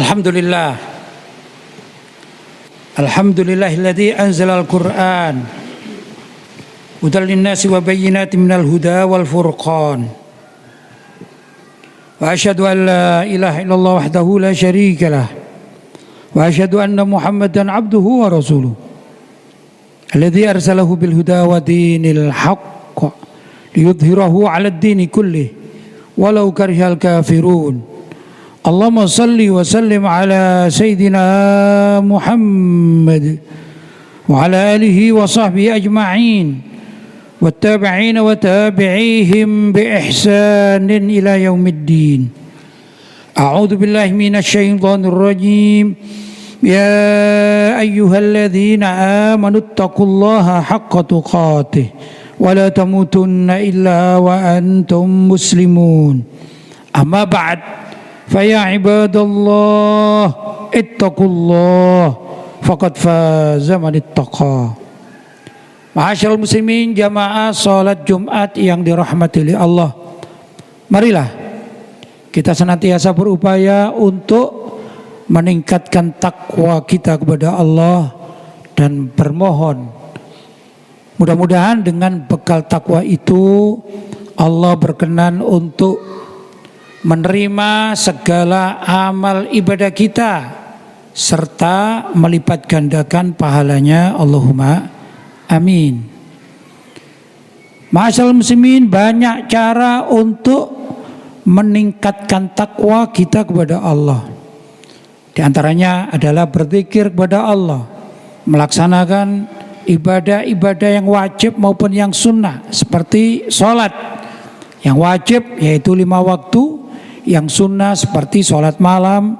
Alhamdulillah. Alhamdulillahilladzi anzalal Qur'an hudal linnasi wa bayyinatin minal huda wal furqan. Wa asyhadu an la ilaha illallah wahdahu la syarika lah. Wa asyhadu anna Muhammadan abduhu wa rasuluh. Alladzi arsalahu bil huda wa dinil haqq liyudhhirahu 'alad dini kullih walau karihal kafirun. Allahumma salli wa sallim ala Sayyidina Muhammad wa ala alihi wa sahbihi ajma'in wa tabi'ina wa tabi'ihim bi ihsanin ila yaumiddin. A'udzu billahi minasy syaithanir rajim. Ya ayyuhalladzina amanu taqullaha haqqa tuqatih wa la tamutunna illa wa antum muslimun. Amma ba'd. Faya ibadallah ittaqullah faqad faza man ittaqa. Ma'asyiral muslimin, jamaah salat Jumat yang dirahmati oleh Allah. Marilah kita senantiasa berupaya untuk meningkatkan takwa kita kepada Allah dan bermohon mudah-mudahan dengan bekal takwa itu Allah berkenan untuk menerima segala amal ibadah kita serta melipat gandakan pahalanya. Allahumma amin. Ma'asyiral muslimin, banyak cara untuk meningkatkan takwa kita kepada Allah. Di antaranya adalah berzikir kepada Allah, melaksanakan ibadah-ibadah yang wajib maupun yang sunnah, seperti sholat. Yang wajib yaitu 5 waktu, yang sunnah seperti sholat malam,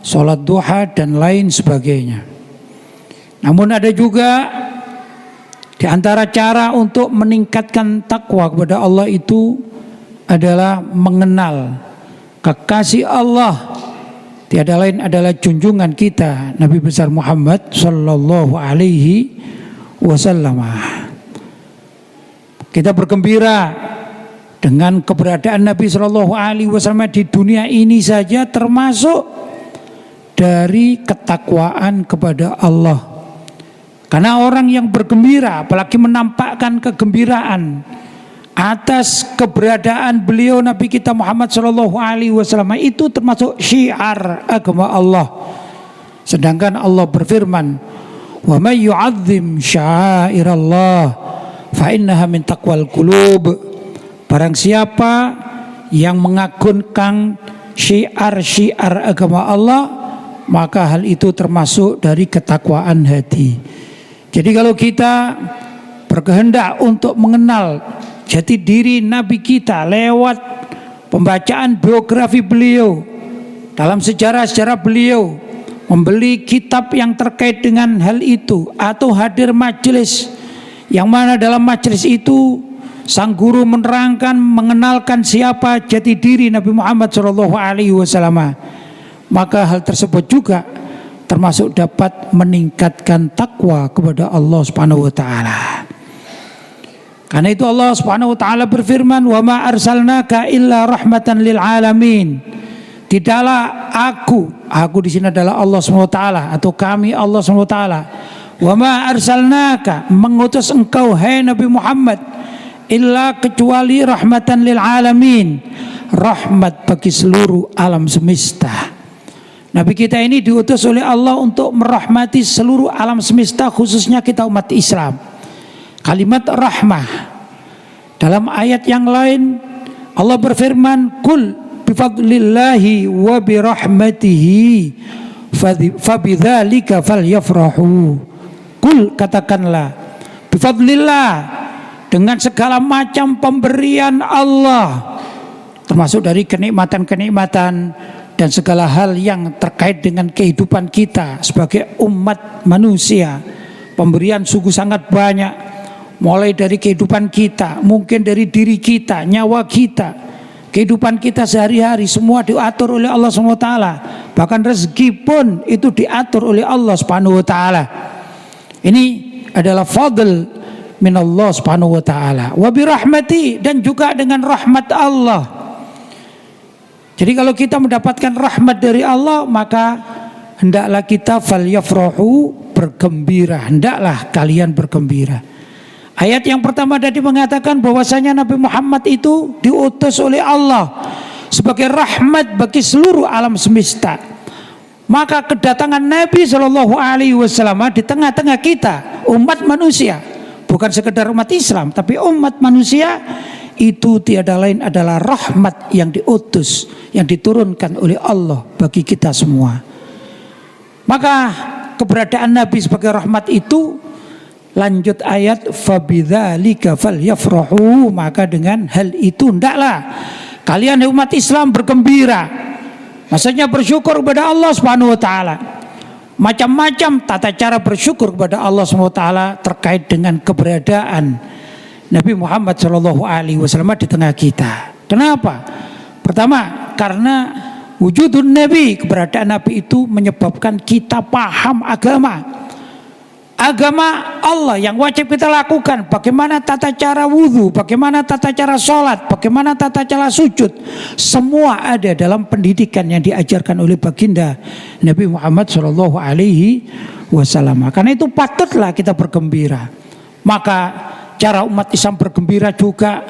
sholat duha dan lain sebagainya. Namun ada juga di antara cara untuk meningkatkan takwa kepada Allah itu adalah mengenal kekasih Allah. Tiada lain adalah junjungan kita Nabi besar Muhammad sallallahu alaihi wasallam. Kita bergembira dengan keberadaan Nabi Shallallahu Alaihi Wasallam di dunia ini saja, termasuk dari ketakwaan kepada Allah. Karena orang yang bergembira, apalagi menampakkan kegembiraan atas keberadaan beliau Nabi kita Muhammad Shallallahu Alaihi Wasallam, itu termasuk syiar agama Allah. Sedangkan Allah berfirman, "Wa may yu'azzim sya'airallah fa innaha min taqwal qulub." Barang siapa yang mengagungkan syiar-syiar agama Allah, maka hal itu termasuk dari ketakwaan hati. Jadi kalau kita berkehendak untuk mengenal jati diri Nabi kita lewat pembacaan biografi beliau, dalam sejarah-sejarah beliau, membeli kitab yang terkait dengan hal itu, atau hadir majelis yang mana dalam majelis itu sang guru menerangkan, mengenalkan siapa jati diri Nabi Muhammad SAW, maka hal tersebut juga termasuk dapat meningkatkan takwa kepada Allah Subhanahu wa taala. Karena itu Allah Subhanahu wa taala berfirman, "Wa ma arsalnaka illa rahmatan lil alamin." Tidaklah aku di sini adalah Allah Subhanahu wa taala, atau kami Allah Subhanahu wa taala. "Wa ma arsalnaka," mengutus engkau hai Nabi Muhammad, illa kecuali rahmatan lil alamin, rahmat bagi seluruh alam semesta. Nabi kita ini diutus oleh Allah untuk merahmati seluruh alam semesta, khususnya kita umat Islam. Kalimat rahmah dalam ayat yang lain Allah berfirman, "Qul bifadlillahi wa birahmatihi fabidzalika falyafrahu." Qul, katakanlah, bifadlillah, dengan segala macam pemberian Allah, termasuk dari kenikmatan-kenikmatan dan segala hal yang terkait dengan kehidupan kita sebagai umat manusia. Pemberian sungguh sangat banyak, mulai dari kehidupan kita, mungkin dari diri kita, nyawa kita, kehidupan kita sehari-hari, semua diatur oleh Allah SWT. Bahkan rezeki pun itu diatur oleh Allah SWT. Ini adalah fadl min Allah Subhanahu wa taala. Wa bi rahmati, dan juga dengan rahmat Allah. Jadi kalau kita mendapatkan rahmat dari Allah, maka hendaklah kita falyafrahu, bergembira, hendaklah kalian bergembira. Ayat yang pertama tadi mengatakan bahwasanya Nabi Muhammad itu diutus oleh Allah sebagai rahmat bagi seluruh alam semesta. Maka kedatangan Nabi Shallallahu Alaihi Wasallam di tengah-tengah kita, umat manusia, bukan sekedar umat Islam, tapi umat manusia, itu tiada lain adalah rahmat yang diutus, yang diturunkan oleh Allah bagi kita semua. Maka keberadaan Nabi sebagai rahmat itu, lanjut ayat, fabidzalika falyafrahu, maka dengan hal itu hendaklah kalian umat Islam bergembira. Maksudnya bersyukur kepada Allah Subhanahu wa taala. Macam-macam tata cara bersyukur kepada Allah Subhanahu wa taala terkait dengan keberadaan Nabi Muhammad SAW di tengah kita. Kenapa? Pertama, karena wujudun Nabi, keberadaan Nabi itu menyebabkan kita paham agama. Agama Allah yang wajib kita lakukan. Bagaimana tata cara wudhu, bagaimana tata cara sholat, bagaimana tata cara sujud. Semua ada dalam pendidikan yang diajarkan oleh baginda Nabi Muhammad SAW. Karena itu patutlah kita bergembira. Maka cara umat Islam bergembira juga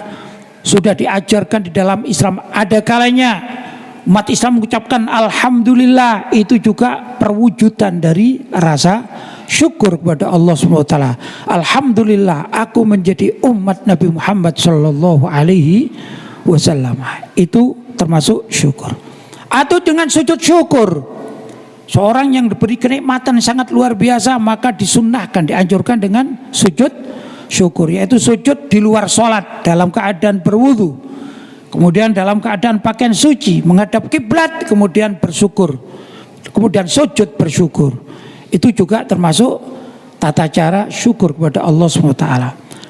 sudah diajarkan di dalam Islam. Ada kalanya umat Islam mengucapkan alhamdulillah, itu juga perwujudan dari rasa syukur kepada Allah SWT. Alhamdulillah aku menjadi umat Nabi Muhammad Sallallahu Alaihi Wasallam. Itu termasuk syukur. Atau dengan sujud syukur, seorang yang diberi kenikmatan sangat luar biasa, maka disunnahkan, dianjurkan dengan sujud syukur, yaitu sujud di luar sholat dalam keadaan berwudu, kemudian dalam keadaan pakaian suci, menghadap kiblat, kemudian bersyukur, kemudian sujud bersyukur. Itu juga termasuk tata cara syukur kepada Allah SWT.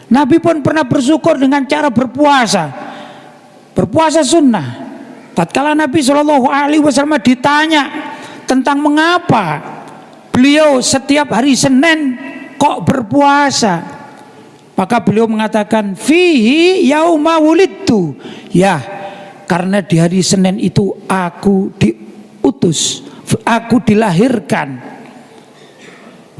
Nabi pun pernah bersyukur dengan cara berpuasa. Berpuasa sunnah. Tatkala Nabi SAW ditanya tentang mengapa beliau setiap hari Senin kok berpuasa, maka beliau mengatakan fihi yauma wulidtu. Ya, karena di hari Senin itu aku diutus, aku dilahirkan.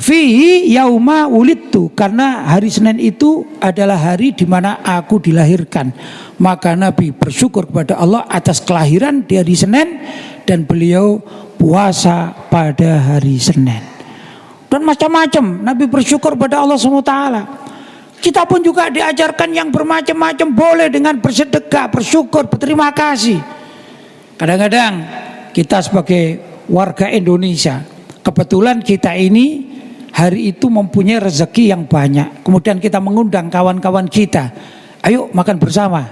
Fihi yauma wulidtu, karena hari Senin itu adalah hari di mana aku dilahirkan. Maka Nabi bersyukur kepada Allah atas kelahiran di hari Senin, dan beliau puasa pada hari Senin. Dan macam-macam Nabi bersyukur pada Allah SWT. Kita pun juga diajarkan yang bermacam-macam, boleh dengan bersedekah, bersyukur, berterima kasih. Kadang-kadang kita sebagai warga Indonesia, kebetulan kita ini hari itu mempunyai rezeki yang banyak. Kemudian kita mengundang kawan-kawan kita, ayo makan bersama.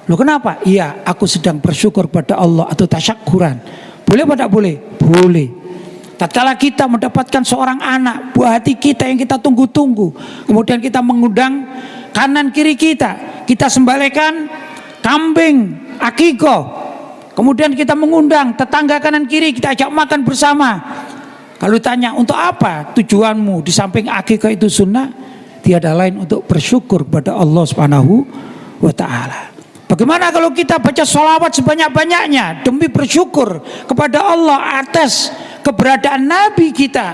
Loh kenapa? Iya, aku sedang bersyukur pada Allah atau tasyakuran. Boleh apa tidak boleh? Boleh. Tatkala kita mendapatkan seorang anak, buah hati kita yang kita tunggu-tunggu, kemudian kita mengundang kanan kiri kita sembelihkan kambing akikoh, kemudian kita mengundang tetangga kanan kiri, kita ajak makan bersama. Kalau ditanya untuk apa tujuanmu, di samping akikah itu sunnah, tiada lain untuk bersyukur kepada Allah Subhanahu wa ta'ala. Bagaimana kalau kita baca sholawat sebanyak-banyaknya demi bersyukur kepada Allah atas keberadaan Nabi kita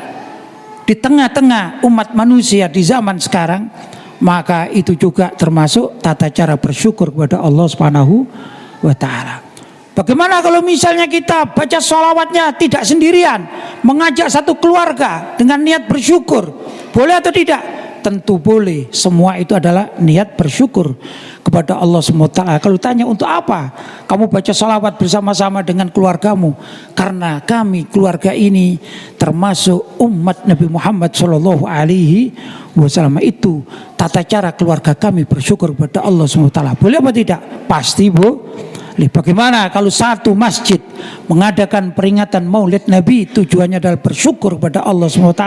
di tengah-tengah umat manusia di zaman sekarang, maka itu juga termasuk tata cara bersyukur kepada Allah Subhanahu wa ta'ala. Bagaimana kalau misalnya kita baca sholawatnya tidak sendirian, mengajak satu keluarga dengan niat bersyukur, boleh atau tidak? Tentu boleh. Semua itu adalah niat bersyukur kepada Allah SWT. Kalau tanya untuk apa kamu baca sholawat bersama-sama dengan keluargamu? Karena kami keluarga ini termasuk umat Nabi Muhammad SAW. Itu tata cara keluarga kami bersyukur kepada Allah SWT. Boleh apa tidak? Pasti boleh. Bagaimana kalau satu masjid mengadakan peringatan Maulid Nabi, tujuannya adalah bersyukur kepada Allah SWT?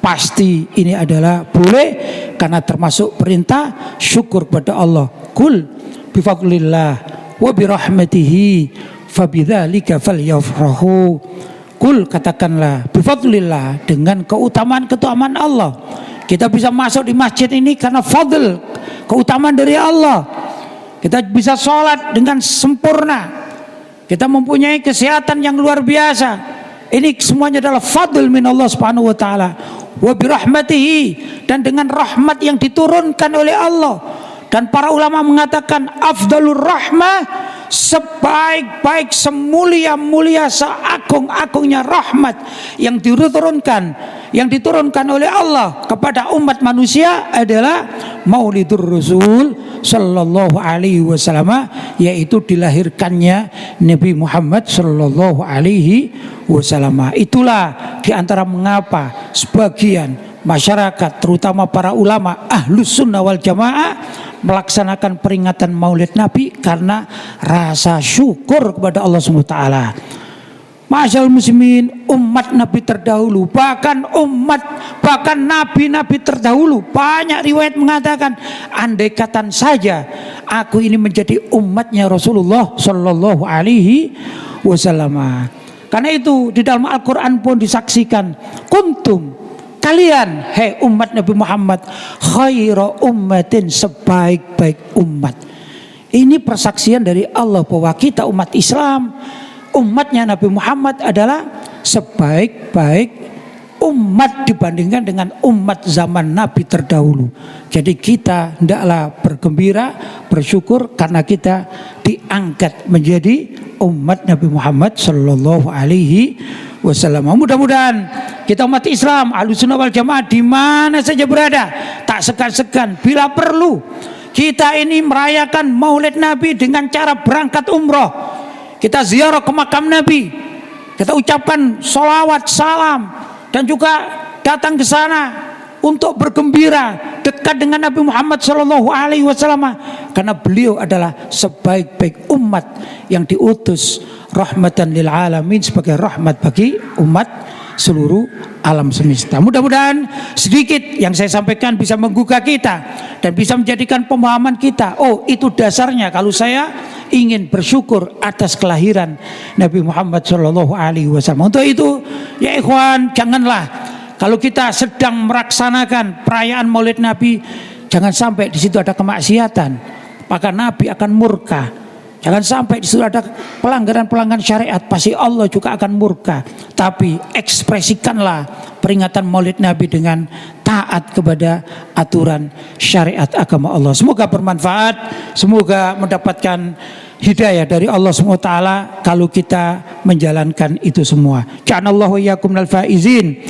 Pasti ini adalah boleh, karena termasuk perintah syukur kepada Allah. Kul bifadlillah wa birahmatihi fabidzalika falyafrahu. Kul, katakanlah, bifadlillah, dengan keutamaan Allah. Kita bisa masuk di masjid ini karena fadl, keutamaan dari Allah. Kita bisa sholat dengan sempurna. kita mempunyai kesehatan yang luar biasa. Ini semuanya adalah fadl min Allah Subhanahu wa taala. Wa bi rahmatihi, dan dengan rahmat yang diturunkan oleh Allah. Dan para ulama mengatakan afdalur rahmah, sebaik-baik, semulia-mulia, seagung-agungnya rahmat yang diturunkan oleh Allah kepada umat manusia adalah Maulidur Rasul sallallahu alaihi wasallam, yaitu dilahirkannya Nabi Muhammad sallallahu alaihi wasallam. Itulah diantara mengapa sebagian masyarakat, terutama para ulama Ahlus Sunnah wal Jamaah, melaksanakan peringatan Maulid Nabi karena rasa syukur kepada Allah SWT. Masyaallah muslimin, umat Nabi terdahulu, bahkan nabi-nabi terdahulu, banyak riwayat mengatakan, andai katan saja aku ini menjadi umatnya Rasulullah Shallallahu Alaihi Wasallam. Karena itu di dalam Al-Quran pun disaksikan, kuntum, kalian, hei umat Nabi Muhammad, khairu ummatin, sebaik-baik umat. Ini persaksian dari Allah bahwa kita umat Islam, umatnya Nabi Muhammad adalah sebaik-baik umat dibandingkan dengan umat zaman Nabi terdahulu. Jadi kita hendaklah bergembira, bersyukur karena kita diangkat menjadi umat Nabi Muhammad sallallahu alaihi wasallam. Mudah-mudahan kita umat Islam Ahlus Sunnah wal Jamaah di mana saja berada, tak segan-segan bila perlu kita ini merayakan Maulid Nabi dengan cara berangkat umroh. Kita ziarah ke makam Nabi, kita ucapkan sholawat, salam, dan juga datang ke sana untuk bergembira dekat dengan Nabi Muhammad sallallahu alaihi wasallam, karena beliau adalah sebaik-baik umat yang diutus rahmatan lil alamin, sebagai rahmat bagi umat seluruh alam semesta. Mudah-mudahan sedikit yang saya sampaikan bisa menggugah kita dan bisa menjadikan pemahaman kita. Oh, itu dasarnya kalau saya ingin bersyukur atas kelahiran Nabi Muhammad sallallahu alaihi wasallam. Untuk itu, ya ikhwan, janganlah kalau kita sedang melaksanakan perayaan Maulid Nabi, jangan sampai di situ ada kemaksiatan, maka Nabi akan murka. Jangan sampai di situ ada pelanggaran-pelanggaran syariat, pasti Allah juga akan murka. Tapi ekspresikanlah peringatan Maulid Nabi dengan taat kepada aturan syariat agama Allah. Semoga bermanfaat, semoga mendapatkan hidayah dari Allah SWT kalau kita menjalankan itu semua. Ja'alallahu wa iyyakum minal faizin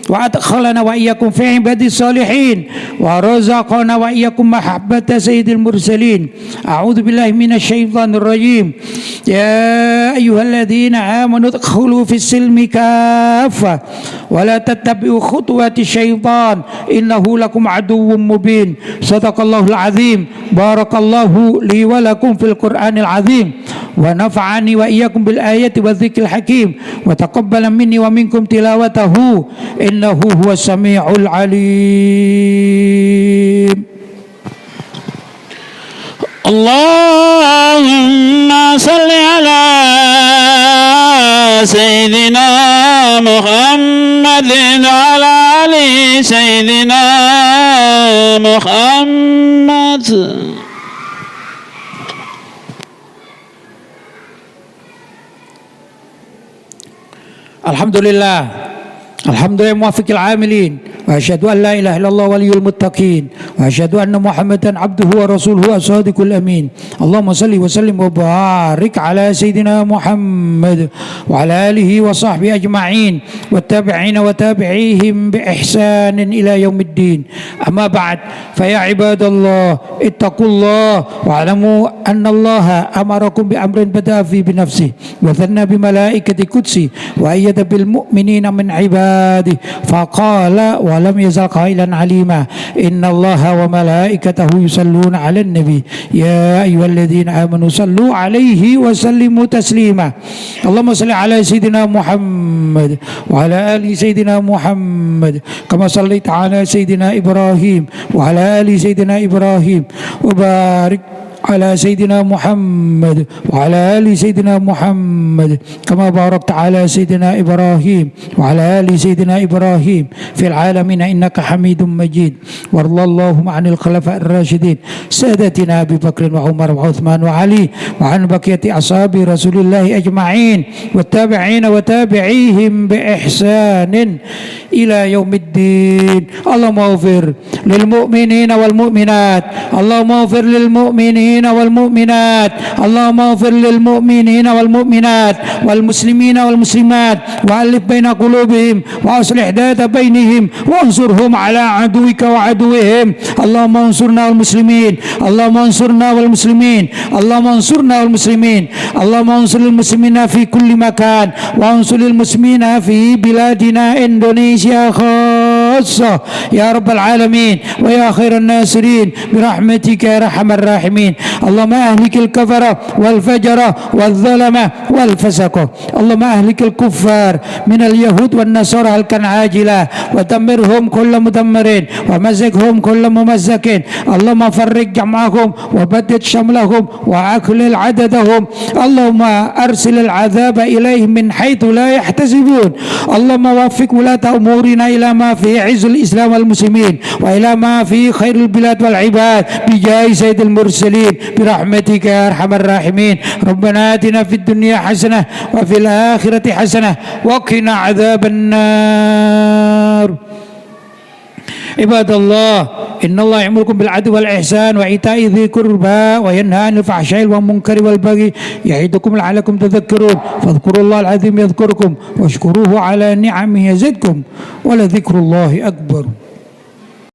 wa adkhalana wa iyyakum fi ibadis salihin wa razaqana wa iyyakum mahabbata sayyidil mursalin. A'udzu billahi minasy syaithanir rajim. Ya ayyuhalladzina amanu udkhulu fis silmi kaffah wa la tattabi'u khutuwati syaitan innahu lakum aduwwum mubin. Shadaqallahul azim. Barakallahu li wa lakum fil Qur'anil azim. Wa nafa'ani wa iyyakum bil ayati wa dzikril hakim wa taqabbala minni wa minkum tilawatahu innahu huwas samiul alim. Allahumma salli ala sayyidina Muhammadin wa ala ali sayyidina Muhammad. Alhamdulillah, alhamdulillah muwaffiqil amilin, wa asyhadu an la ilaha illallah waliyul muttaqin, wa asyhadu anna Muhammadan abduhu wa rasuluhu as-sadiqul amin. Allahumma salli wa sallim wa barik ala sayyidina Muhammad wa ala alihi wa sahbihi ajma'in wa tabi'ina wa tabi'ihim bi ihsanin ila yaumiddin. Amma ba'd, fa ya ibadallah ittaqullah wa alamu anna Allah amarakum bi amrin bada'a fi bi nafsihi wa thanna bi malaikati qudsi wa ayyada bil mu'minina min ibadihi faqala wa lam yazal qailan alima inna Allaha wa malaikatahu yusalluna 'alan nabi ya ayyuhalladzina amanu sallu 'alaihi wa sallimu taslima. Allahumma salli 'ala sayyidina Muhammad wa 'ala ali sayyidina Muhammad kama sallaita 'ala sayyidina Ibrahim wa 'ala ali sayyidina Ibrahim wa barik على سيدنا محمد وعلى آل سيدنا محمد كما باركت على سيدنا إبراهيم وعلى آل سيدنا إبراهيم في العالمين إنك حميد مجيد. وارض اللهم عن الخلفاء الراشدين سادتنا أبي بكر وعمر وعثمان وعلي وعن بقية أصحاب رسول الله أجمعين والتابعين وتابعيهم بإحسان إلى يوم الدين. اللهم اغفر للمؤمنين والمؤمنات، اللهم اغفر للمؤمنين والمؤمنات، اللهم اغفر للمؤمنين والمؤمنات والمسلمين والمسلمات وألف بين قلوبهم وأصلح ذات بينهم وانصرهم على عدوك وعدوهم. اللهم انصرنا والمسلمين، اللهم انصرنا والمسلمين، اللهم انصرنا والمسلمين، اللهم انصر المسلمين في كل مكان وانصر المسلمين في بلادنا إندونيسيا خاصة يا رب العالمين ويا خير الناصرين برحمتك يا أرحم الراحمين. اللهم أهلك الكفرة والفجرة والظلمة والفسقة، اللهم أهلك الكفار من اليهود والنصارى هلكا عاجلا ودمرهم كل مدمر ومزقهم كل ممزق. اللهم فرق جمعهم وبدد شملهم وأكلل عددهم. اللهم أرسل العذاب إليهم من حيث لا يحتسبون. اللهم وفق ولاة أمورنا إلى ما فيه عز الإسلام والمسلمين وإلى ما فيه خير البلاد والعباد بجاه سيد المرسلين برحمتك يا أرحم الراحمين. ربنا آتنا في الدنيا حسنة وفي الآخرة حسنة وقنا عذاب النار. عباد الله إن الله يأمركم بالعدل والإحسان وإيتاء ذي القربى وينهى عن الفحشاء والمنكر والبغي يعظكم لعلكم تذكرون. فاذكروا الله العظيم يذكركم واشكروه على نعمه يزدكم ولذكر الله أكبر.